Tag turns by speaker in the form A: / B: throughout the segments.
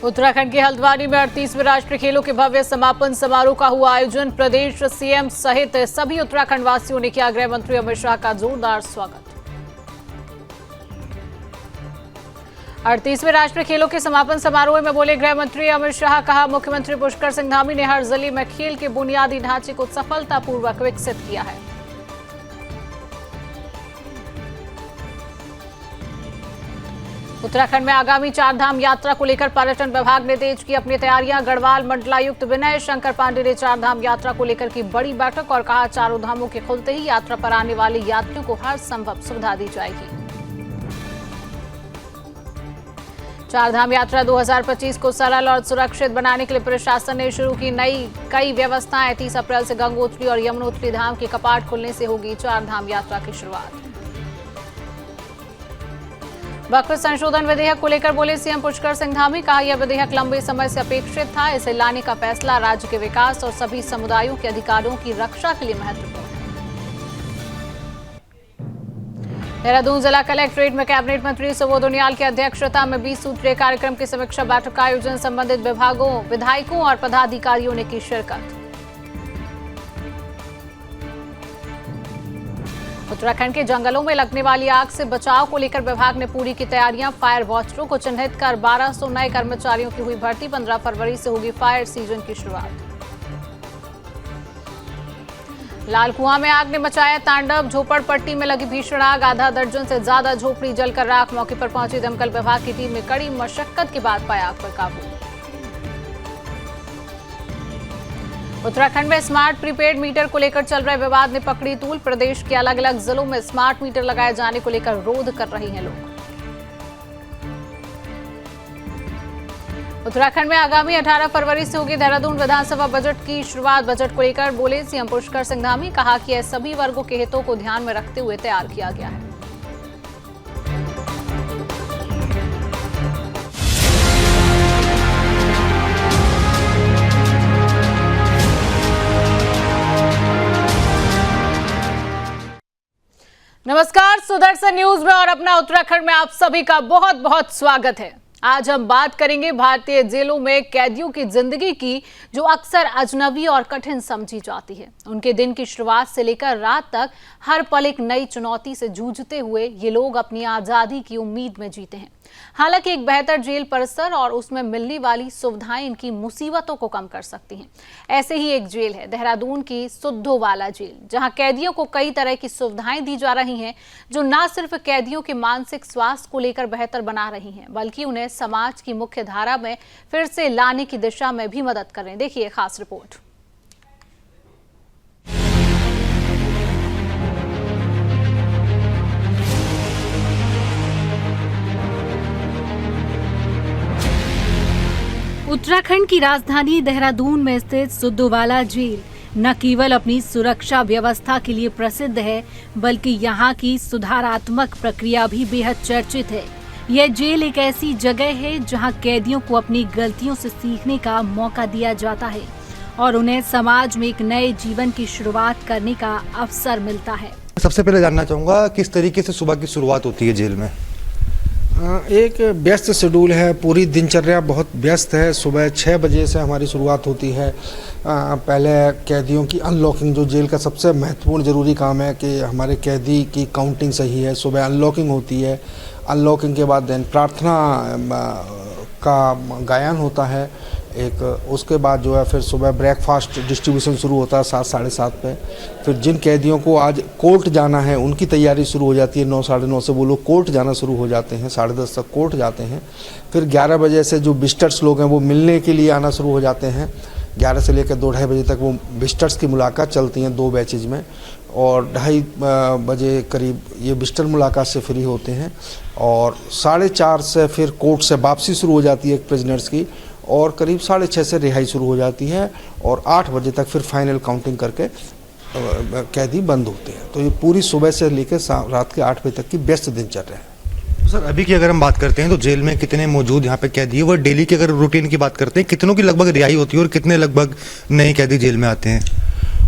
A: उत्तराखंड के हल्द्वानी में 38वें राष्ट्रीय खेलों के भव्य समापन समारोह का हुआ आयोजन। प्रदेश सीएम सहित सभी उत्तराखंड वासियों ने किया गृह मंत्री अमित शाह का जोरदार स्वागत। 38वें राष्ट्रीय खेलों के समापन समारोह में बोले गृह मंत्री अमित शाह। कहा, मुख्यमंत्री पुष्कर सिंह धामी ने हर जिले में खेल के बुनियादी ढांचे को सफलतापूर्वक विकसित किया है। उत्तराखंड में आगामी चारधाम यात्रा को लेकर पर्यटन विभाग ने तेज की अपनी तैयारियां। गढ़वाल मंडलायुक्त विनय शंकर पांडे ने चारधाम यात्रा को लेकर की बड़ी बैठक और कहा, चारों धामों के खुलते ही यात्रा पर आने वाले यात्रियों को हर संभव सुविधा दी जाएगी। चारधाम यात्रा 2025 को सरल और सुरक्षित बनाने के लिए प्रशासन ने शुरू की कई व्यवस्थाएं। 30 अप्रैल से गंगोत्री और यमुनोत्री धाम के कपाट खुलने से होगी चारधाम यात्रा की शुरुआत। वक्फ संशोधन विधेयक को लेकर बोले सीएम पुष्कर सिंह धामी। कहा, यह विधेयक लंबे समय से अपेक्षित था। इसे लाने का फैसला राज्य के विकास और सभी समुदायों के अधिकारों की रक्षा के लिए महत्वपूर्ण है। देहरादून जिला कलेक्ट्रेट में कैबिनेट मंत्री सुबोध उनियाल की अध्यक्षता में 20 सूत्रीय कार्यक्रम की समीक्षा बैठक का आयोजन। संबंधित विभागों, विधायकों और पदाधिकारियों ने की शिरकत। उत्तराखंड के जंगलों में लगने वाली आग से बचाव को लेकर विभाग ने पूरी की तैयारियां। फायर वॉचरों को चिन्हित कर 1200 नए कर्मचारियों की हुई भर्ती। 15 फरवरी से होगी फायर सीजन की शुरुआत। लाल कुआं में आग ने मचाया तांडव। झोपड़पट्टी में लगी भीषण आग। आधा दर्जन से ज्यादा झोपड़ी जलकर राख। मौके पर पहुंची दमकल विभाग की टीम ने कड़ी मशक्कत के बाद पाया आग पर काबू। उत्तराखंड में स्मार्ट प्रीपेड मीटर को लेकर चल रहे विवाद ने पकड़ी तूल। प्रदेश के अलग अलग जिलों में स्मार्ट मीटर लगाए जाने को लेकर विरोध कर रहे हैं लोग। उत्तराखंड में आगामी 18 फरवरी से होगी देहरादून विधानसभा बजट की शुरुआत। बजट को लेकर बोले सीएम पुष्कर सिंह धामी। कहा कि यह सभी वर्गों के हितों को ध्यान में रखते हुए तैयार किया गया है। नमस्कार, सुदर्शन न्यूज में और अपना उत्तराखंड में आप सभी का बहुत बहुत स्वागत है। आज हम बात करेंगे भारतीय जेलों में कैदियों की जिंदगी की, जो अक्सर अजनबी और कठिन समझी जाती है। उनके दिन की शुरुआत से लेकर रात तक हर पल एक नई चुनौती से जूझते हुए ये लोग अपनी आजादी की उम्मीद में जीते हैं। हालांकि एक बेहतर जेल परिसर और उसमें मिलने वाली सुविधाएं इनकी मुसीबतों को कम कर सकती हैं। ऐसे ही एक जेल है देहरादून की सुद्धोवाला जेल, जहां कैदियों को कई तरह की सुविधाएं दी जा रही हैं, जो न सिर्फ कैदियों के मानसिक स्वास्थ्य को लेकर बेहतर बना रही हैं, बल्कि उन्हें समाज की मुख्य धारा में फिर से लाने की दिशा में भी मदद कर रहे हैं। देखिए खास रिपोर्ट। उत्तराखंड की राजधानी देहरादून में स्थित सुद्धोवाला जेल न केवल अपनी सुरक्षा व्यवस्था के लिए प्रसिद्ध है, बल्कि यहाँ की सुधारात्मक प्रक्रिया भी बेहद चर्चित है। यह जेल एक ऐसी जगह है जहाँ कैदियों को अपनी गलतियों से सीखने का मौका दिया जाता है और उन्हें समाज में एक नए जीवन की शुरुआत करने का अवसर मिलता है।
B: सबसे पहले जानना चाहूँगा, किस तरीके से सुबह की शुरुआत होती है जेल में?
C: एक व्यस्त शेड्यूल है, पूरी दिनचर्या बहुत व्यस्त है। सुबह 6 बजे से हमारी शुरुआत होती है। पहले कैदियों की अनलॉकिंग, जो जेल का सबसे महत्वपूर्ण ज़रूरी काम है कि हमारे कैदी की काउंटिंग सही है। सुबह अनलॉकिंग होती है। अनलॉकिंग के बाद देन प्रार्थना का गायन होता है एक। उसके बाद जो है फिर सुबह ब्रेकफास्ट डिस्ट्रीब्यूशन शुरू होता है 7 साढ़े 7 पे। फिर जिन कैदियों को आज कोर्ट जाना है उनकी तैयारी शुरू हो जाती है। 9 साढ़े 9 से वो लोग कोर्ट जाना शुरू हो जाते हैं। 10:30 तक कोर्ट जाते हैं। फिर 11 बजे से जो विजिटर्स लोग हैं वो मिलने के लिए आना शुरू हो जाते हैं। 11 से लेकर 2-2:30 बजे तक वो विजिटर्स की मुलाकात चलती हैं 2 बैचेज में, और 2:30 बजे करीब ये विजिटर मुलाकात से फ्री होते हैं। और 4:30 से फिर कोर्ट से वापसी शुरू हो जाती है प्रिजनर्स की, और करीब 6:30 से रिहाई शुरू हो जाती है, और 8 बजे तक फिर फाइनल काउंटिंग करके कैदी बंद होते हैं। तो ये पूरी सुबह से लेकर रात के 8 बजे तक की व्यस्त दिनचर्या है।
B: सर, अभी की अगर हम बात करते हैं तो जेल में कितने मौजूद यहाँ पे कैदी है, वो डेली की अगर रूटीन की बात करते हैं कितनों की लगभग रिहाई होती है और कितने लगभग नए कैदी जेल में आते हैं?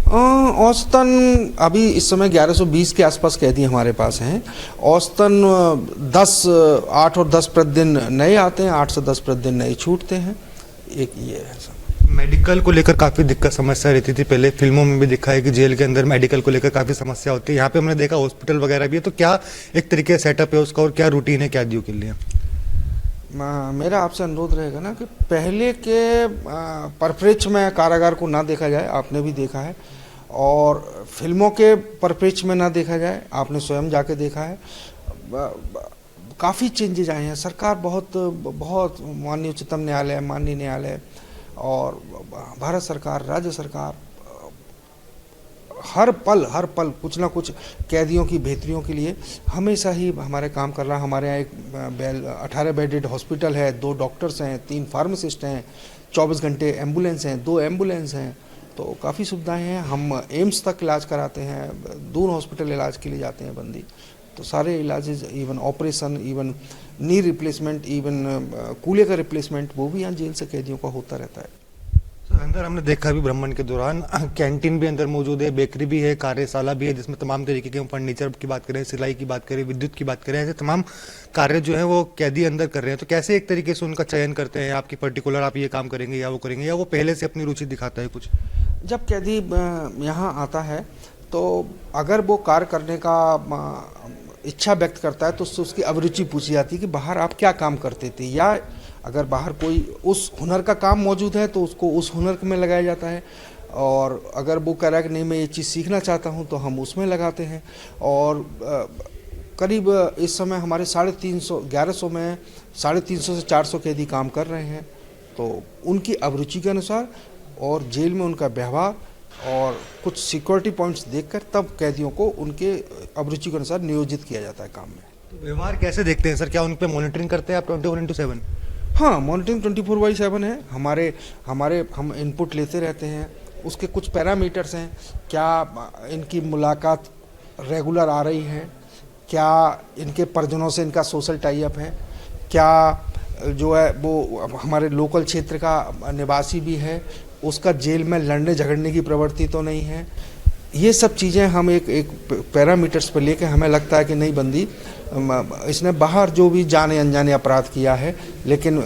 C: औसतन अभी इस समय 1120 के आसपास कैदी हमारे पास हैं। औसतन 8 और 10 प्रतिदिन नए आते हैं, 8 से 10 प्रतिदिन नए छूटते हैं। एक ये है सब।
B: मेडिकल को लेकर काफ़ी दिक्कत समस्या रहती थी पहले, फिल्मों में भी दिखा है कि जेल के अंदर मेडिकल को लेकर काफ़ी समस्या होती है। यहाँ पे हमने देखा हॉस्पिटल वगैरह भी है, तो क्या एक तरीके से सेटअप है उसका और क्या रूटीन है कैदियों के लिए?
C: मेरा आपसे अनुरोध रहेगा ना कि पहले के परिप्रेक्ष्य में कारागार को ना देखा जाए, आपने भी देखा है, और फिल्मों के परिप्रेक्ष्य में ना देखा जाए, आपने स्वयं जाके देखा है। काफ़ी चेंजेज आए हैं। सरकार बहुत माननीय उच्चतम न्यायालय, माननीय न्यायालय और भारत सरकार, राज्य सरकार हर पल कुछ ना कुछ कैदियों की बेहतरियों के लिए हमेशा ही हमारे काम कर रहा है। हमारे यहाँ एक 18 बेडेड हॉस्पिटल है, 2 डॉक्टर्स हैं, 3 फार्मासिस्ट हैं, 24 घंटे एम्बुलेंस हैं, 2 एम्बुलेंस हैं, तो काफ़ी सुविधाएं हैं। हम एम्स तक इलाज कराते हैं, दूर हॉस्पिटल इलाज के लिए जाते हैं बंदी, तो सारे इलाजेज, even operation, even knee replacement, even कूल्हे का रिप्लेसमेंट, वो भी यहाँ जेल से कैदियों का होता रहता है।
B: अंदर हमने देखा भी भ्रमण के दौरान कैंटीन भी अंदर मौजूद है, बेकरी भी है, कार्यशाला भी है, जिसमें तमाम तरीके के फर्नीचर की बात करें, सिलाई की बात करें, विद्युत की बात करें, ऐसे तमाम कार्य जो है वो कैदी अंदर कर रहे हैं। तो कैसे एक तरीके से उनका चयन करते हैं, आपकी पर्टिकुलर आप ये काम करेंगे या वो करेंगे, या वो पहले से अपनी रुचि दिखाता है कुछ?
C: जब कैदी यहाँ आता है तो अगर वो कार्य करने का इच्छा व्यक्त करता है तो उससे उसकी अभिरुचि पूछी जाती है कि बाहर आप क्या काम करते थे, या अगर बाहर कोई उस हुनर का काम मौजूद है तो उसको उस हुनर में लगाया जाता है, और अगर वो कह रहा है कि नहीं मैं ये चीज़ सीखना चाहता हूँ तो हम उसमें लगाते हैं। और करीब इस समय हमारे 1150 में 350 से 400 कैदी काम कर रहे हैं, तो उनकी अभिरुचि के अनुसार और जेल में उनका व्यवहार और कुछ सिक्योरिटी पॉइंट्स देखकर तब कैदियों को उनके अभिरुचि के अनुसार नियोजित किया जाता है काम में।
B: तो व्यवहार कैसे देखते हैं सर, क्या उन पे मॉनिटरिंग करते हैं आप 24/7?
C: हाँ, मॉनिटरिंग 24/7 है। हमारे हम इनपुट लेते रहते हैं। उसके कुछ पैरामीटर्स हैं, क्या इनकी मुलाकात रेगुलर आ रही है, क्या इनके परिजनों से इनका सोशल टाई अप है, क्या जो है वो हमारे लोकल क्षेत्र का निवासी भी है, उसका जेल में लड़ने झगड़ने की प्रवृत्ति तो नहीं है। ये सब चीज़ें हम एक पैरामीटर्स पर लेके हमें लगता है कि नहीं बंदी इसने बाहर जो भी जाने अनजाने अपराध किया है, लेकिन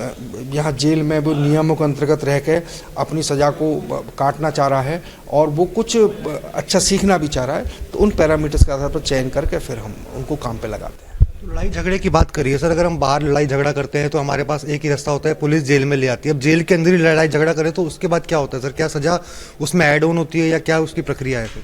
C: यहाँ जेल में वो नियमों के अंतर्गत रह के अपनी सज़ा को काटना चाह रहा है और वो कुछ अच्छा सीखना भी चाह रहा है, तो उन पैरामीटर्स के आधार पर चयन करके फिर हम उनको काम पे लगाते हैं।
B: लड़ाई झगड़े की बात करिए सर, अगर हम बाहर लड़ाई झगड़ा करते हैं तो हमारे पास एक ही रास्ता होता है, पुलिस जेल में ले आती है। अब जेल के अंदर ही लड़ाई झगड़ा करें तो उसके बाद क्या होता है सर, क्या सज़ा उसमें ऐड ऑन होती है या क्या उसकी प्रक्रिया है फिर?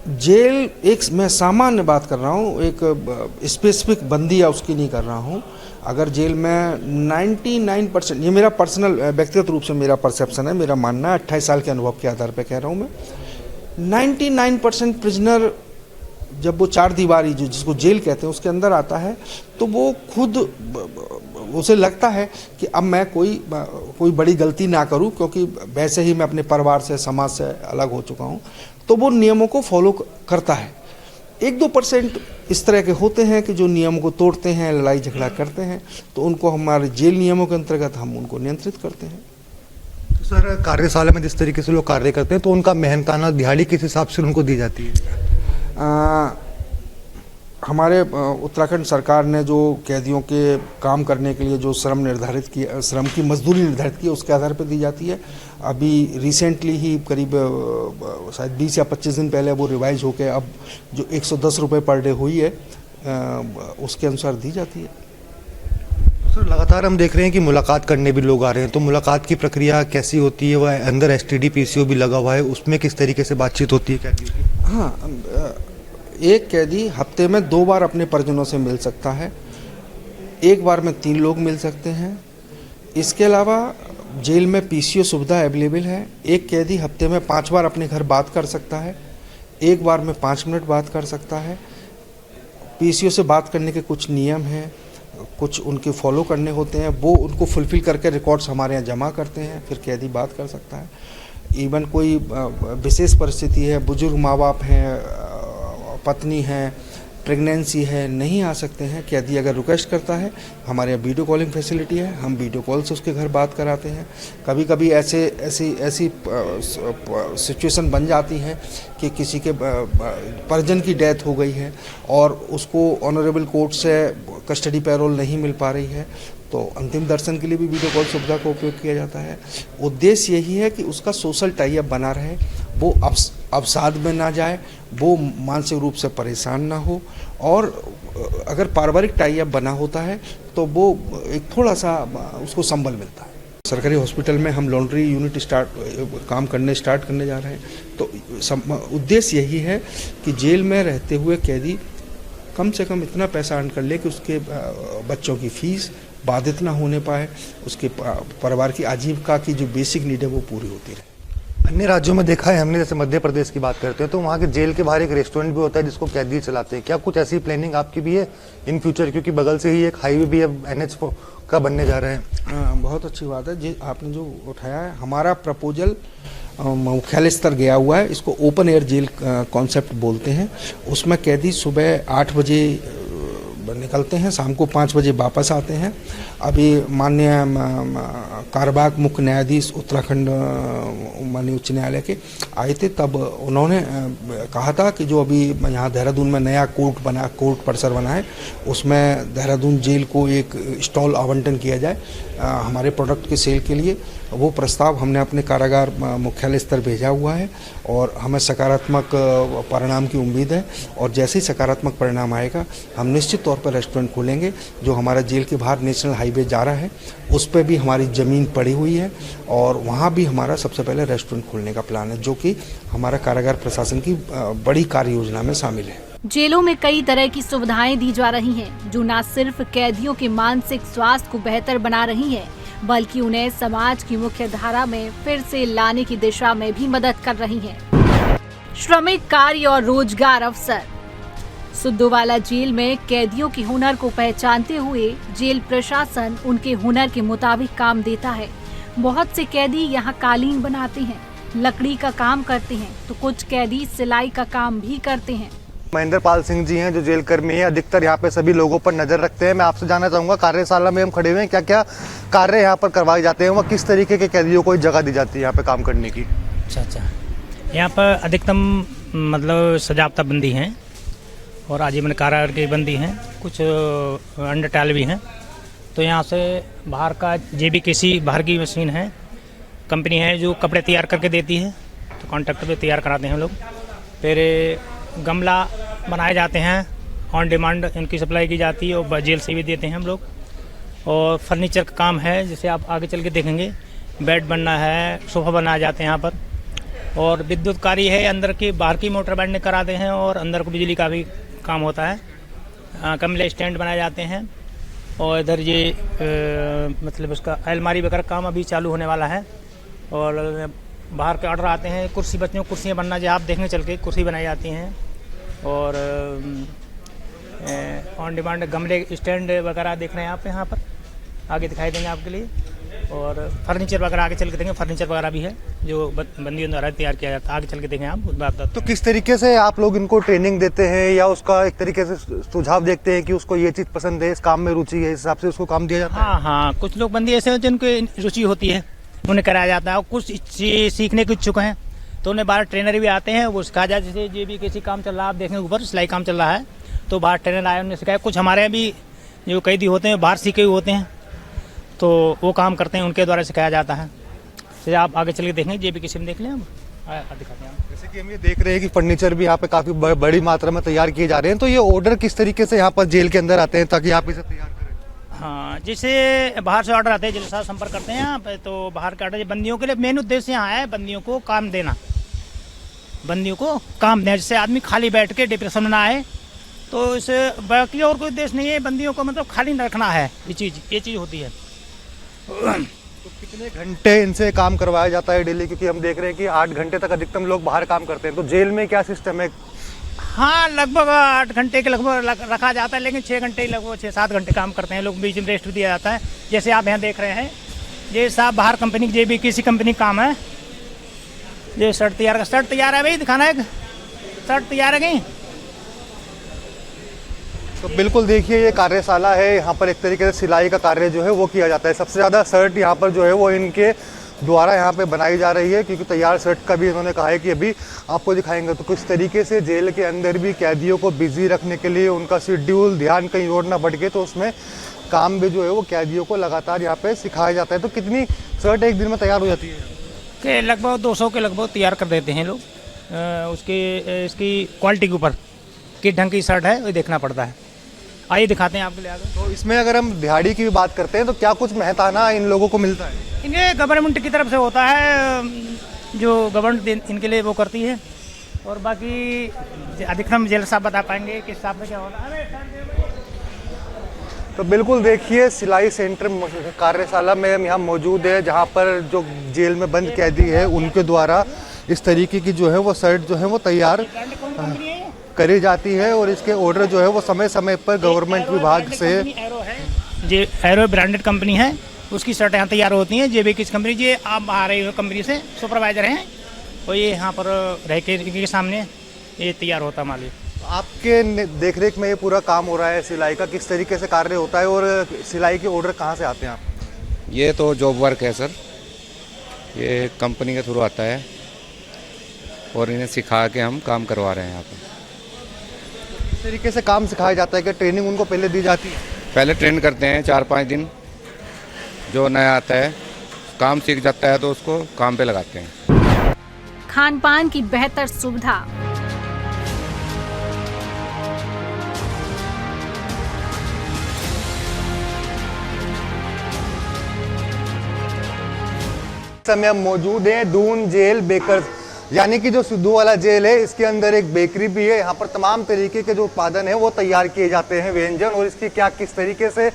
C: जेल मैं सामान्य बात कर रहा हूँ, एक स्पेसिफिक बंदी या उसकी नहीं कर रहा हूँ। अगर जेल में 99%, ये मेरा पर्सनल व्यक्तिगत रूप से मेरा परसेप्शन है, मेरा मानना है, 28 साल के अनुभव के आधार पर कह रहा हूँ मैं, 99% प्रिजनर जब वो 4 दीवारी जिसको जेल कहते हैं उसके अंदर आता है तो वो खुद उसे लगता है कि अब मैं कोई बड़ी गलती ना करूं, क्योंकि वैसे ही मैं अपने परिवार से, समाज से अलग हो चुका हूं, तो वो नियमों को फॉलो करता है। 1-2% इस तरह के होते हैं कि जो नियमों को तोड़ते हैं, लड़ाई झगड़ा करते हैं, तो उनको हमारे जेल नियमों के अंतर्गत हम उनको नियंत्रित करते हैं।
B: तो सर कार्यशाला में जिस तरीके से लोग कार्य करते हैं तो उनका मेहनताना दिहाड़ी किस हिसाब से उनको दी जाती है?
C: हमारे उत्तराखंड सरकार ने जो कैदियों के काम करने के लिए जो श्रम निर्धारित किया, श्रम की मजदूरी निर्धारित की, उसके आधार पर दी जाती है। अभी रिसेंटली ही करीब शायद 20 या 25 दिन पहले वो रिवाइज होकर अब जो 110 रुपये पर डे हुई है उसके अनुसार दी जाती है।
B: सर लगातार हम देख रहे हैं कि मुलाकात करने भी लोग आ रहे हैं, तो मुलाकात की प्रक्रिया कैसी होती है? वह अंदर STD PCO भी लगा हुआ है, उसमें किस तरीके से बातचीत होती है कैदियों की?
C: हाँ, एक कैदी हफ्ते में 2 बार अपने परिजनों से मिल सकता है, एक बार में 3 लोग मिल सकते हैं। इसके अलावा जेल में PCO सुविधा अवेलेबल है। एक कैदी हफ्ते में 5 बार अपने घर बात कर सकता है, एक बार में 5 मिनट बात कर सकता है। PCO से बात करने के कुछ नियम हैं, कुछ उनके फॉलो करने होते हैं, वो उनको फुलफिल करके रिकॉर्ड्स हमारे यहाँ जमा करते हैं, फिर कैदी बात कर सकता है। इवन कोई विशेष परिस्थिति है, बुजुर्ग माँ बाप हैं, पत्नी हैं, प्रेगनेंसी है, नहीं आ सकते हैं, कैदी अगर रिक्वेस्ट करता है, हमारे यहाँ वीडियो कॉलिंग फैसिलिटी है, हम वीडियो कॉल से उसके घर बात कराते हैं। कभी कभी ऐसी सिचुएशन बन जाती है कि किसी के परिजन की डेथ हो गई है और उसको ऑनरेबल कोर्ट से कस्टडी पैरोल नहीं मिल पा रही है, तो अंतिम दर्शन के लिए भी वीडियो कॉल सुविधा का उपयोग किया जाता है। उद्देश्य यही है कि उसका सोशल टाई अप बना रहे, वो अवसाद में ना जाए, वो मानसिक रूप से परेशान ना हो, और अगर पारिवारिक टाई अप बना होता है तो वो एक थोड़ा सा उसको संबल मिलता है। सरकारी हॉस्पिटल में हम लॉन्ड्री यूनिट काम स्टार्ट करने जा रहे हैं, तो उद्देश्य यही है कि जेल में रहते हुए कैदी कम से कम इतना पैसा अर्न कर ले कि उसके बच्चों की फीस बाधित ना होने पाए, उसके परिवार की आजीविका की जो बेसिक नीड है वो पूरी होती रहे।
B: अन्य राज्यों में देखा है हमने, जैसे मध्य प्रदेश की बात करते हैं तो वहाँ के जेल के बाहर एक रेस्टोरेंट भी होता है जिसको कैदी चलाते हैं। क्या कुछ ऐसी प्लानिंग आपकी भी है इन फ्यूचर, क्योंकि बगल से ही एक हाईवे भी अब NH का बनने जा रहे हैं?
C: बहुत अच्छी बात है जी, आपने जो उठाया है। हमारा प्रपोजल मुख्यालय स्तर गया हुआ है, इसको ओपन एयर जेल कॉन्सेप्ट बोलते हैं। उसमें कैदी सुबह 8 बजे निकलते हैं, शाम को 5 बजे वापस आते हैं। अभी माननीय कारबाग मुख्य न्यायाधीश उत्तराखंड माननीय उच्च न्यायालय के आए थे, तब उन्होंने कहा था कि जो अभी यहाँ देहरादून में नया कोर्ट परिसर बना है, उसमें देहरादून जेल को एक स्टॉल आवंटन किया जाए हमारे प्रोडक्ट के सेल के लिए। वो प्रस्ताव हमने अपने कारागार मुख्यालय स्तर भेजा हुआ है और हमें सकारात्मक परिणाम की उम्मीद है, और जैसे ही सकारात्मक परिणाम आएगा हम निश्चित तौर पर रेस्टोरेंट खोलेंगे। जो हमारा जेल के बाहर नेशनल हाईवे जा रहा है उस पर भी हमारी ज़मीन पड़ी हुई है और वहाँ भी हमारा सबसे पहले रेस्टोरेंट खोलने का प्लान है, जो कि हमारा कारागार प्रशासन की बड़ी कार्य योजना में शामिल है।
D: जेलों में कई तरह की सुविधाएं दी जा रही हैं, जो न सिर्फ कैदियों के मानसिक स्वास्थ्य को बेहतर बना रही हैं, बल्कि उन्हें समाज की मुख्य धारा में फिर से लाने की दिशा में भी मदद कर रही हैं। श्रमिक कार्य और रोजगार अवसर। सुद्धोवाला जेल में कैदियों के हुनर को पहचानते हुए जेल प्रशासन उनके हुनर के मुताबिक काम देता है। बहुत से कैदी यहाँ कालीन बनाते हैं, लकड़ी का काम करते हैं, तो कुछ कैदी सिलाई का काम भी करते हैं।
B: महेंद्र पाल सिंह जी हैं जो जेल कर्मी हैं, अधिकतर यहाँ पे सभी लोगों पर नजर रखते हैं। मैं आपसे जानना चाहूँगा, कार्यशाला में हम खड़े हुए हैं, क्या क्या कार्य यहाँ पर करवाए जाते हैं, वह किस तरीके के कैदियों को जगह दी जाती है यहाँ पे काम करने की?
E: अच्छा, यहाँ पर अधिकतम मतलब सजावता बंदी हैं और आजीवन कारागार की बंदी हैं, कुछ अंडर ट्रायल भी हैं। तो यहाँ से बाहर का JBKC बाहर की मशीन है, कंपनी है जो कपड़े तैयार करके देती है, तो कॉन्ट्रैक्टर पे तैयार कराते हैं हम लोग। फिर गमला बनाए जाते हैं, ऑन डिमांड इनकी सप्लाई की जाती है और जेल से भी देते हैं हम लोग। और फर्नीचर का काम है, जैसे आप आगे चल के देखेंगे, बेड बनना है, सोफ़ा बनाए जाते हैं यहाँ पर। और विद्युत कार्य है, अंदर की बाहर की मोटर बैंड कराते हैं और अंदर को बिजली का भी काम होता है। कमले स्टैंड बनाए जाते हैं और इधर ये मतलब उसका अलमारी वगैरह काम अभी चालू होने वाला है। और बाहर के ऑर्डर आते हैं, कुर्सी बच्चों को कुर्सियाँ बनना, जो आप देखेंगे चल के कुर्सी बनाई जाती हैं। और ऑन डिमांड गमले स्टैंड वगैरह देख रहे हैं आप यहाँ पर, आगे दिखाई देंगे आपके लिए। और फर्नीचर वगैरह आगे चल के देखेंगे, फर्नीचर वगैरह भी है जो बंदियों द्वारा तैयार किया जाता है, आगे चल के देखें आप बात।
B: तो किस तरीके से आप लोग इनको ट्रेनिंग देते हैं या उसका एक तरीके से सुझाव देखते हैं कि उसको ये चीज़ पसंद है, इस काम में रुचि है, इस हिसाब से उसको काम दिया जाता है?
E: हाँ, कुछ लोग बंदी ऐसे हैं जिनकी रुचि होती है, उन्हें कराया जाता है। और कुछ सीखने के इच्छुक हैं तो उन्हें बाहर ट्रेनर भी आते हैं, वो सिखाया जाए। जैसे JBKC काम चल रहा है, आप देखेंगे ऊपर सिलाई काम चल रहा है, तो बाहर ट्रेनर आए, उन्हें सिखाया। कुछ हमारे यहाँ भी जो कैदी होते हैं बाहर सीखे हुए होते हैं, तो वो काम करते हैं, उनके द्वारा सिखाया जाता है। जैसे आप आगे चल के देखेंगे, JBKC में देख लें, आप दिखाते हैं।
B: जैसे कि हम ये देख रहे हैं कि फर्नीचर भी यहाँ पे काफ़ी बड़ी मात्रा में तैयार किए जा रहे हैं, तो ये ऑर्डर किस तरीके से यहाँ पर जेल के अंदर आते हैं ताकि आप इसे तैयार करें?
E: हाँ, जैसे बाहर से ऑर्डर आते हैं, जेल साथ संपर्क करते हैं यहाँ पे, तो बाहर के ऑर्डर बंदियों के लिए मेन उद्देश्य यहाँ है बंदियों को काम देना, बंदियों को काम देना, जिससे आदमी खाली बैठ के डिप्रेशन में ना आए। तो इसे बाकी और कोई उद्देश्य नहीं है, बंदियों को मतलब खाली न रखना है, ये चीज़ होती है।
B: तो कितने घंटे इनसे काम करवाया जाता है डेली? क्योंकि हम देख रहे हैं कि 8 घंटे तक अधिकतम लोग बाहर काम करते हैं, तो जेल में क्या सिस्टम है?
E: हाँ, लगभग 8 घंटे के लगभग रखा जाता है, लेकिन 6 घंटे लगभग 6-7 घंटे काम करते हैं लोग, बीच में रेस्ट भी दिया जाता है। जैसे आप यहाँ देख रहे हैं, ये साहब बाहर कंपनी JBKC कंपनी काम है। ये शर्ट तैयार है भाई, दिखाना है, शर्ट तैयार है कहीं?
B: तो बिल्कुल देखिए ये कार्यशाला है, यहाँ पर एक तरीके से सिलाई का कार्य जो है वो किया जाता है। सबसे ज़्यादा शर्ट यहाँ पर जो है वो इनके द्वारा यहाँ पे बनाई जा रही है, क्योंकि तैयार शर्ट का भी इन्होंने कहा है कि अभी आपको दिखाएंगे। तो किस तरीके से जेल के अंदर भी कैदियों को बिजी रखने के लिए उनका शेड्यूल ध्यान कहीं और ना भटके, तो उसमें काम भी जो है वो कैदियों को लगातार यहाँ पे सिखाया जाता है। तो कितनी शर्ट एक दिन में तैयार हो जाती है?
E: कि लगभग 200 के लगभग तैयार कर देते हैं लोग। उसकी इसकी क्वालिटी के ऊपर किस ढंग की शर्ट है वो देखना पड़ता है। आइए दिखाते हैं आपको ले आगे।
B: तो इसमें अगर हम दिहाड़ी की भी बात करते हैं तो क्या कुछ मेहताना इन लोगों को मिलता है?
E: इनके गवर्नमेंट की तरफ से होता है, जो गवर्नमेंट इनके लिए वो करती है, और बाकी अधिकतम जेल साहब बता पाएंगे किस हिसाब से क्या होता है।
B: तो बिल्कुल देखिए सिलाई सेंटर कार्यशाला में हम यहाँ मौजूद है, जहाँ पर जो जेल में बंद कैदी है उनके द्वारा इस तरीके की जो है वो शर्ट जो है वो तैयार करी जाती है, और इसके ऑर्डर जो है वो समय समय पर गवर्नमेंट विभाग से
E: जे एरो ब्रांडेड कंपनी है, उसकी शर्ट यहाँ तैयार होती हैं। जे भी किस कंपनी, ये आप आ रहे हो कंपनी से सुपरवाइजर हैं, और ये यहाँ पर रह के इनके सामने ये तैयार होता है माल।
B: आपके देखरेख में ये पूरा काम हो रहा है सिलाई का, किस तरीके से कार्य होता है और सिलाई के ऑर्डर कहाँ से आते हैं आप?
F: ये तो जॉब वर्क है सर, ये कंपनी के थ्रू आता है और इन्हें सिखा के हम काम करवा रहे हैं यहाँ पर।
B: किस तरीके से काम सिखाया जाता है? क्या ट्रेनिंग उनको पहले दी जाती है?
F: पहले ट्रेन करते हैं 4-5 दिन, जो नया आता है काम सीख जाता है तो उसको काम पे लगाते हैं।
D: खान पान की बेहतर सुविधा,
B: समय हम मौजूद है दून जेल बेकर्स, यानी कि जो सिद्धू वाला जेल है इसके अंदर एक बेकरी भी है। यहाँ पर तमाम तरीके के जो उत्पादन है वो तैयार किए जाते हैं, व्यंजन, और इसकी क्या किस तरीके से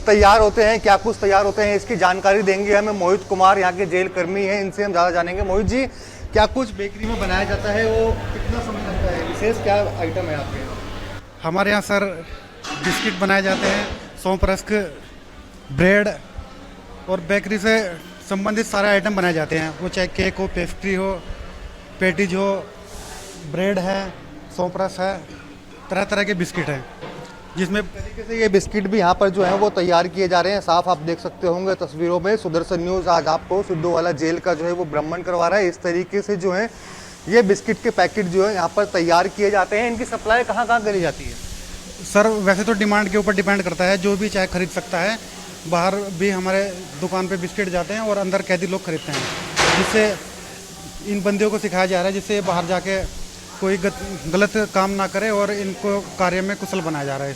B: तैयार होते हैं, क्या कुछ तैयार होते हैं, इसकी जानकारी देंगे हमें मोहित कुमार, यहाँ के जेल कर्मी हैं, इनसे हम ज़्यादा जानेंगे। मोहित जी, क्या कुछ बेकरी में बनाया जाता है, वो कितना समय लगता है, विशेष क्या आइटम है आपके?
G: हमारे यहाँ सर बिस्किट बनाए जाते हैं, सौंफ रस्क, ब्रेड और बेकरी से संबंधित सारे आइटम बनाए जाते हैं। वो चाहे केक हो, पेस्ट्री हो, पेटीज हो, ब्रेड है, सौंफ रस है, तरह तरह के बिस्किट हैं, जिसमें
B: तरीके से ये बिस्किट भी यहाँ पर जो है वो तैयार किए जा रहे हैं। साफ आप देख सकते होंगे तस्वीरों में। सुदर्शन न्यूज़ आज आपको सिद्धू वाला जेल का जो है वो भ्रमण करवा रहा है। इस तरीके से जो है ये बिस्किट के पैकेट जो है यहाँ पर तैयार किए जाते हैं। इनकी सप्लाई कहाँ कहाँ करी जाती है?
G: सर वैसे तो डिमांड के ऊपर डिपेंड करता है, जो भी चाहे खरीद सकता है। बाहर भी हमारे दुकान पे बिस्किट जाते हैं और अंदर कैदी लोग खरीदते हैं, जिससे इन बंदियों को सिखाया जा रहा है, जिससे बाहर जाके कोई गलत काम ना करे और इनको कार्य में कुशल बनाया जा रहा है।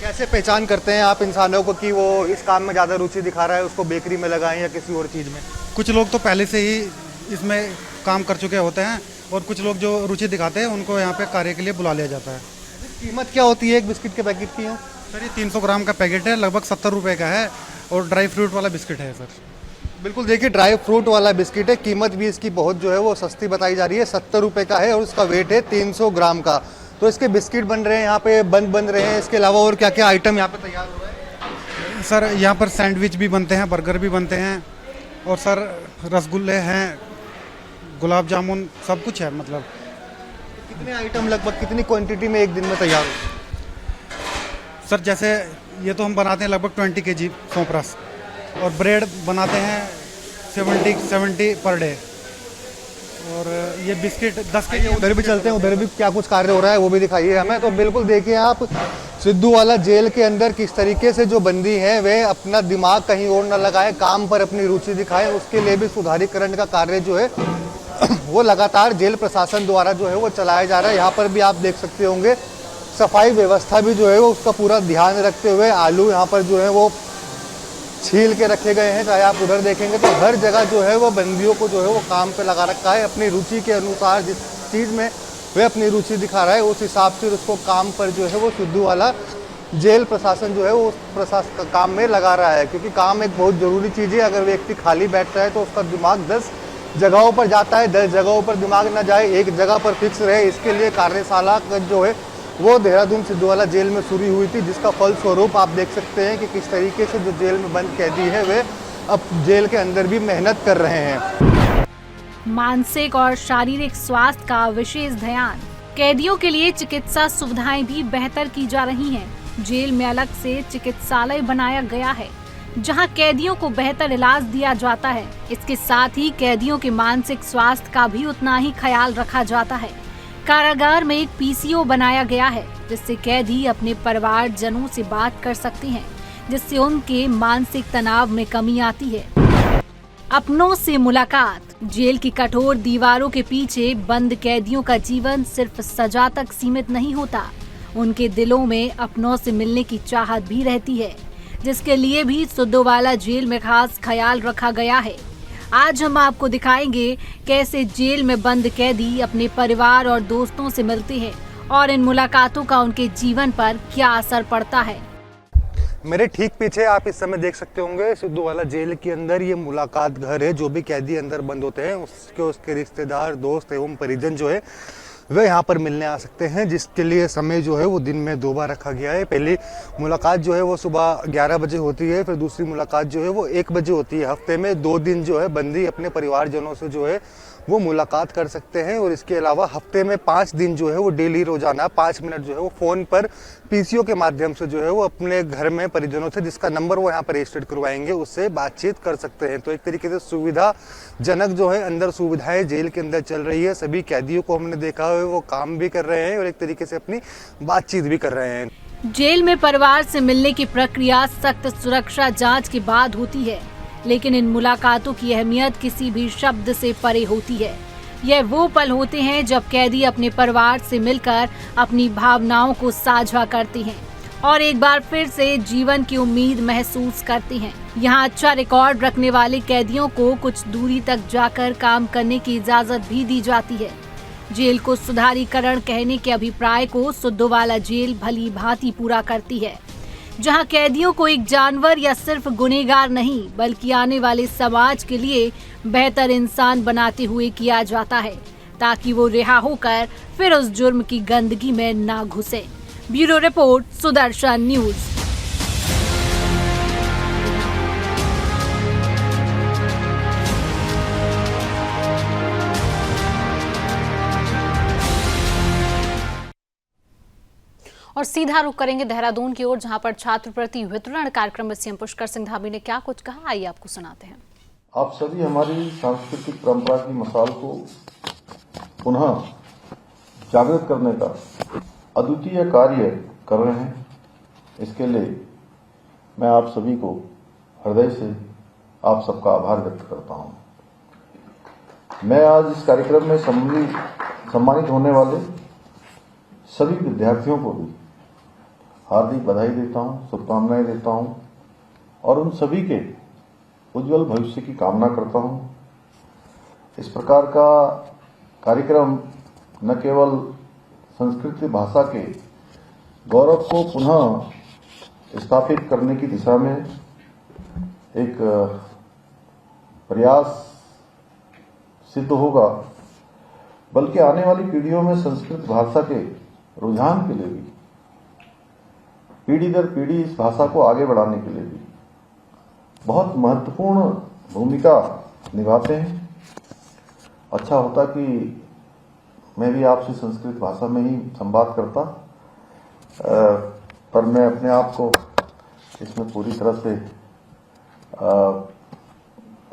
B: कैसे पहचान करते हैं आप इंसानों को कि वो इस काम में ज़्यादा रुचि दिखा रहा है, उसको बेकरी में लगाएं या किसी और चीज़ में?
G: कुछ लोग तो पहले से ही इसमें काम कर चुके होते हैं और कुछ लोग जो रुचि दिखाते हैं उनको यहाँ पे कार्य के लिए बुला लिया जाता है।
B: कीमत क्या होती है एक बिस्किट के पैकेट की? है
G: सर ये 300 ग्राम का पैकेट है, लगभग 70 रुपये का है, और ड्राई फ्रूट वाला बिस्किट है सर।
B: बिल्कुल देखिए ड्राई फ्रूट वाला बिस्किट है, कीमत भी इसकी बहुत जो है वो सस्ती बताई जा रही है, 70 रुपये का है और इसका वेट है 300 ग्राम का। तो इसके बिस्किट बन रहे हैं यहाँ पे, बन रहे हैं। इसके अलावा और क्या क्या आइटम यहाँ पे तैयार हो रहा है?
G: सर यहाँ पर सैंडविच भी बनते हैं, बर्गर भी बनते हैं, और सर रसगुल्ले हैं, गुलाब जामुन, सब कुछ है। मतलब
B: कितने आइटम लगभग कितनी क्वांटिटी में एक दिन में तैयार होते हैं?
G: सर जैसे ये तो हम बनाते हैं लगभग 20 kg सौंफ रस, और ब्रेड बनाते हैं 70 पर डे, और ये बिस्किट 10 kg।
B: उधर भी चलते हैं, उधर भी क्या कुछ कार्य हो रहा है वो भी दिखाइए हमें। तो बिल्कुल देखिए आप सिद्धू वाला जेल के अंदर किस तरीके से जो बंदी हैं वे अपना दिमाग कहीं और न लगाए, काम पर अपनी रुचि दिखाएं। उसके लिए भी सुधारीकरण का कार्य जो है वो लगातार जेल प्रशासन द्वारा जो है वो चलाया जा रहा है। यहाँ पर भी आप देख सकते होंगे सफाई व्यवस्था भी जो है वो उसका पूरा ध्यान रखते हुए आलू यहाँ पर जो है वो छील के रखे गए हैं। चाहे आप उधर देखेंगे तो हर जगह जो है वो बंदियों को जो है वो काम पे लगा रखा है। अपनी रुचि के अनुसार जिस चीज़ में वे अपनी रुचि दिखा रहा है उस हिसाब से उसको काम पर जो है वो सिद्धू वाला जेल प्रशासन जो है वो उस काम में लगा रहा है, क्योंकि काम एक बहुत ज़रूरी चीज़ है। अगर व्यक्ति खाली बैठता है तो उसका दिमाग 10 जगहों पर जाता है, 10 जगहों पर दिमाग ना जाए, एक जगह पर फिक्स रहे। इसके लिए कार्यशाला जो है वो देहरादून सिद्धूवाला जेल में शुरू हुई थी, जिसका फलस्वरूप आप देख सकते हैं कि किस तरीके से जो जेल में बंद कैदी है वे अब जेल के अंदर भी मेहनत कर रहे हैं।
D: मानसिक और शारीरिक स्वास्थ्य का विशेष ध्यान, कैदियों के लिए चिकित्सा सुविधाएं भी बेहतर की जा रही हैं। जेल में अलग से चिकित्सालय बनाया गया है, जहां कैदियों को बेहतर इलाज दिया जाता है। इसके साथ ही कैदियों के मानसिक स्वास्थ्य का भी उतना ही ख्याल रखा जाता है। कारागार में एक पीसीओ बनाया गया है, जिससे कैदी अपने परिवारजनों से बात कर सकते हैं, जिससे उनके मानसिक तनाव में कमी आती है। अपनों से मुलाकात। जेल की कठोर दीवारों के पीछे बंद कैदियों का जीवन सिर्फ सजा तक सीमित नहीं होता, उनके दिलों में अपनों से मिलने की चाहत भी रहती है, जिसके लिए भी सुद्धोवाला जेल में खास ख्याल रखा गया है। आज हम आपको दिखाएंगे कैसे जेल में बंद कैदी अपने परिवार और दोस्तों से मिलते हैं और इन मुलाकातों का उनके जीवन पर क्या असर पड़ता है।
B: मेरे ठीक पीछे आप इस समय देख सकते होंगे सिद्धूवाला जेल के अंदर ये मुलाकात घर है। जो भी कैदी अंदर बंद होते हैं उसके रिश्तेदार, दोस्त एवं परिजन जो है वे यहाँ पर मिलने आ सकते हैं, जिसके लिए समय जो है वो दिन में 2 बार रखा गया है। पहली मुलाकात जो है वो सुबह 11 बजे होती है, फिर दूसरी मुलाकात जो है वो 1 बजे होती है। हफ्ते में 2 दिन जो है बंदी अपने परिवारजनों से जो है वो मुलाकात कर सकते हैं। और इसके अलावा हफ्ते में 5 दिन जो है वो डेली रोजाना 5 मिनट जो है वो फ़ोन पर पीसीओ के माध्यम से जो है वो अपने घर में परिजनों से, जिसका नंबर वो यहाँ पर रजिस्टर्ड करवाएंगे, उससे बातचीत कर सकते हैं। तो एक तरीके से सुविधाजनक जो है अंदर सुविधाएं जेल के अंदर चल रही है। सभी कैदियों को हमने देखा है वो काम भी कर रहे हैं और एक तरीके से अपनी बातचीत भी कर रहे हैं।
D: जेल में परिवार से मिलने की प्रक्रिया सख्त सुरक्षा जांच के बाद होती है, लेकिन इन मुलाकातों की अहमियत किसी भी शब्द से परे होती है। यह वो पल होते हैं जब कैदी अपने परिवार से मिलकर अपनी भावनाओं को साझा करते हैं और एक बार फिर से जीवन की उम्मीद महसूस करते हैं। यहाँ अच्छा रिकॉर्ड रखने वाले कैदियों को कुछ दूरी तक जाकर काम करने की इजाजत भी दी जाती है। जेल को सुधारीकरण कहने के अभिप्राय को सुद्धोवाला जेल भली भांति पूरा करती है, जहां कैदियों को एक जानवर या सिर्फ गुनहगार नहीं बल्कि आने वाले समाज के लिए बेहतर इंसान बनाते हुए किया जाता है, ताकि वो रिहा होकर फिर उस जुर्म की गंदगी में ना घुसे। Bureau report, Sudarshan news.
A: और सीधा रुख करेंगे देहरादून की ओर, जहां पर छात्रवृत्ति वितरण कार्यक्रम में सीएम पुष्कर सिंह धामी ने क्या कुछ कहा, आइए आपको सुनाते हैं।
H: आप सभी हमारी सांस्कृतिक परंपरा की मसाल को पुनः जागृत करने का अद्वितीय कार्य कर रहे हैं। इसके लिए मैं आप सभी को हृदय से आप सबका आभार व्यक्त करता हूं। मैं आज इस कार्यक्रम में सम्मानित होने वाले सभी विद्यार्थियों को भी हार्दिक बधाई देता हूं, शुभकामनाएं देता हूं और उन सभी के उज्जवल भविष्य की कामना करता हूं। इस प्रकार का कार्यक्रम न केवल संस्कृत भाषा के गौरव को पुनः स्थापित करने की दिशा में एक प्रयास सिद्ध होगा, बल्कि आने वाली पीढ़ियों में संस्कृत भाषा के रुझान के लिए भी, पीढ़ी दर पीढ़ी इस भाषा को आगे बढ़ाने के लिए भी बहुत महत्वपूर्ण भूमिका निभाते हैं। अच्छा होता कि मैं भी आपसे संस्कृत भाषा में ही संवाद करता, पर मैं अपने आप को इसमें पूरी तरह से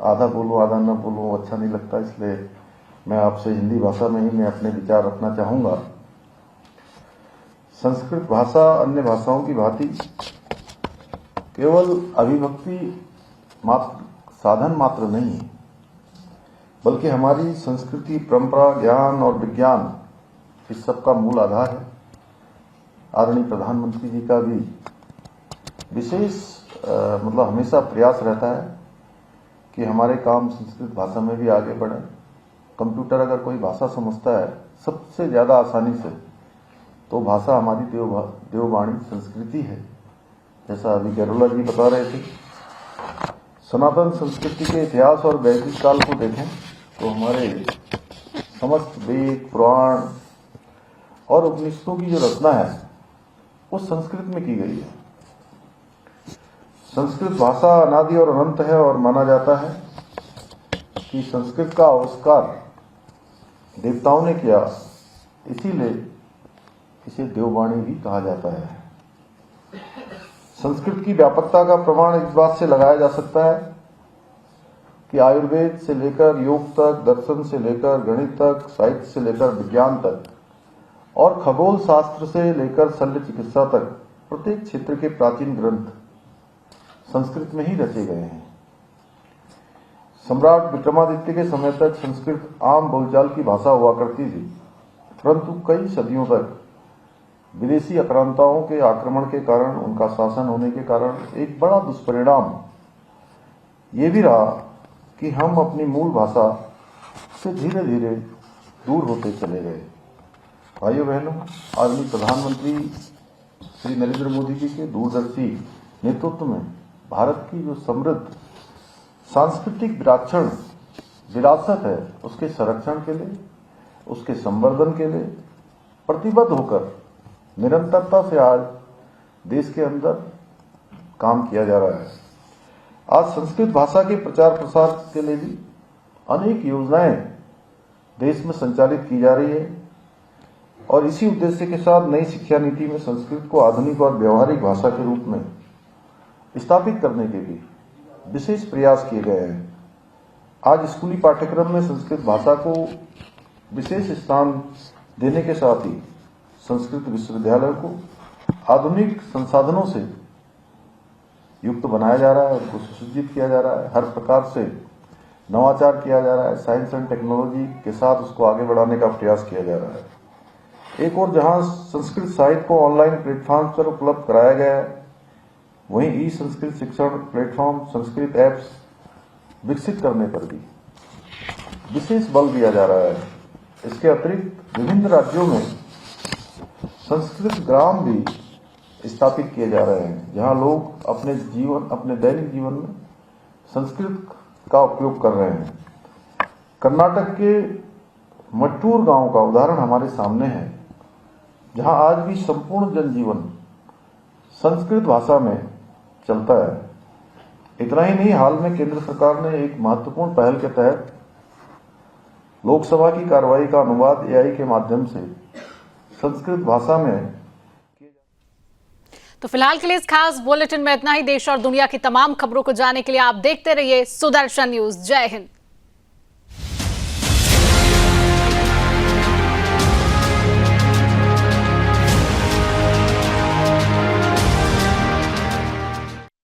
H: आधा बोलूं आधा न बोलूं अच्छा नहीं लगता, इसलिए मैं आपसे हिंदी भाषा में ही मैं अपने विचार रखना चाहूंगा। संस्कृत भाषा अन्य भाषाओं की भांति केवल अभिव्यक्ति साधन मात्र नहीं है, बल्कि हमारी संस्कृति, परंपरा, ज्ञान और विज्ञान इस सब का मूल आधार है। आदरणीय प्रधानमंत्री जी का भी विशेष हमेशा प्रयास रहता है कि हमारे काम संस्कृत भाषा में भी आगे बढ़े। कंप्यूटर अगर कोई भाषा समझता है सबसे ज्यादा आसानी से, तो भाषा हमारी देववाणी संस्कृति है। जैसा अभी गैरोला जी बता रहे थे, सनातन संस्कृति के इतिहास और वैदिक काल को देखें तो हमारे समस्त वेद, पुराण और उपनिषदों की जो रचना है वो संस्कृत में की गई है। संस्कृत भाषा अनादि और अनंत है और माना जाता है कि संस्कृत का आविष्कार देवताओं ने किया, इसीलिए इसे देववाणी भी कहा जाता है। संस्कृत की व्यापकता का प्रमाण इस बात से लगाया जा सकता है कि आयुर्वेद से लेकर योग तक, दर्शन से लेकर गणित तक, साहित्य से लेकर विज्ञान तक और खगोल शास्त्र से लेकर शल्य चिकित्सा तक प्रत्येक क्षेत्र के प्राचीन ग्रंथ संस्कृत में ही रचे गए हैं। सम्राट विक्रमादित्य के समय तक संस्कृत आम बोलचाल की भाषा हुआ करती थी, परंतु कई सदियों तक विदेशी आक्रांताओं के आक्रमण के कारण, उनका शासन होने के कारण एक बड़ा दुष्परिणाम ये भी रहा कि हम अपनी मूल भाषा से धीरे धीरे दूर होते चले गए। भाइयों बहनों, आदरणीय प्रधानमंत्री श्री नरेंद्र मोदी जी के दूरदर्शी नेतृत्व में भारत की जो समृद्ध सांस्कृतिक विरासत है, उसके संरक्षण के लिए, उसके संवर्धन के लिए प्रतिबद्ध होकर निरंतरता से आज देश के अंदर काम किया जा रहा है। आज संस्कृत भाषा के प्रचार प्रसार के लिए भी अनेक योजनाएं देश में संचालित की जा रही है और इसी उद्देश्य के साथ नई शिक्षा नीति में संस्कृत को आधुनिक और व्यवहारिक भाषा के रूप में स्थापित करने के भी विशेष प्रयास किए गए हैं। आज स्कूली पाठ्यक्रम में संस्कृत भाषा को विशेष स्थान देने के साथ ही संस्कृत विश्वविद्यालय को आधुनिक संसाधनों से युक्त बनाया जा रहा है, उनको सुसज्जित किया जा रहा है, हर प्रकार से नवाचार किया जा रहा है, साइंस एंड टेक्नोलॉजी के साथ उसको आगे बढ़ाने का प्रयास किया जा रहा है। एक और जहां संस्कृत साहित्य को ऑनलाइन प्लेटफॉर्म पर उपलब्ध कराया गया है, वहीं ई संस्कृत शिक्षण प्लेटफॉर्म, संस्कृत एप्स विकसित करने पर भी विशेष बल दिया जा रहा है। इसके अतिरिक्त विभिन्न राज्यों में संस्कृत ग्राम भी स्थापित किए जा रहे हैं, जहां लोग अपने दैनिक जीवन में संस्कृत का उपयोग कर रहे हैं। कर्नाटक के मट्टूर गांव का उदाहरण हमारे सामने है, जहां आज भी संपूर्ण जनजीवन संस्कृत भाषा में चलता है। इतना ही नहीं, हाल में केंद्र सरकार ने एक महत्वपूर्ण पहल के तहत लोकसभा की कार्रवाई का अनुवाद एआई के माध्यम से संस्कृत भाषा में।
A: तो फिलहाल के लिए इस खास बुलेटिन में इतना ही। देश और दुनिया की तमाम खबरों को जानने के लिए आप देखते रहिए सुदर्शन न्यूज। जय हिंद।